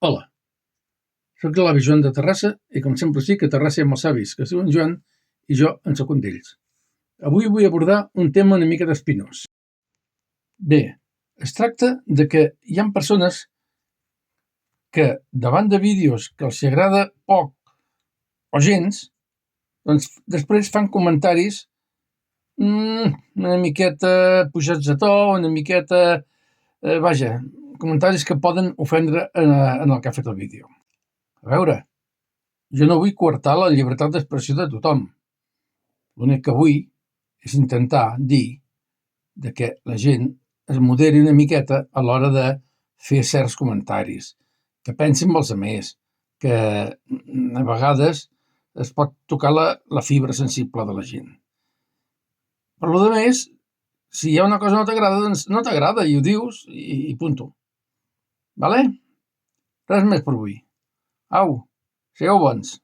Hola, soc l'avi Joan de Terrassa i com sempre us dic que a Terrassa hi ha molts savis, que es diuen Joan i jo en sóc un d'ells. Avui vull abordar un tema una mica espinós. Bé, es tracta de que hi ha persones que davant de vídeos que els agrada poc o gens, doncs després fan comentaris una miqueta pujats a to, una miqueta... vaja, comentaris que poden ofendre en el que ha fet el vídeo. A veure, jo no vull coartar la llibertat d'expressió de tothom. L'únic que vull és intentar dir que la gent es moderi una miqueta a l'hora de fer certs comentaris, que pensin en els altres, que a vegades es pot tocar la fibra sensible de la gent. Per lo demés, si hi ha una cosa que no t'agrada, doncs no t'agrada i ho dius i punto. Vale? Res més per avui. Au, sigueu bons.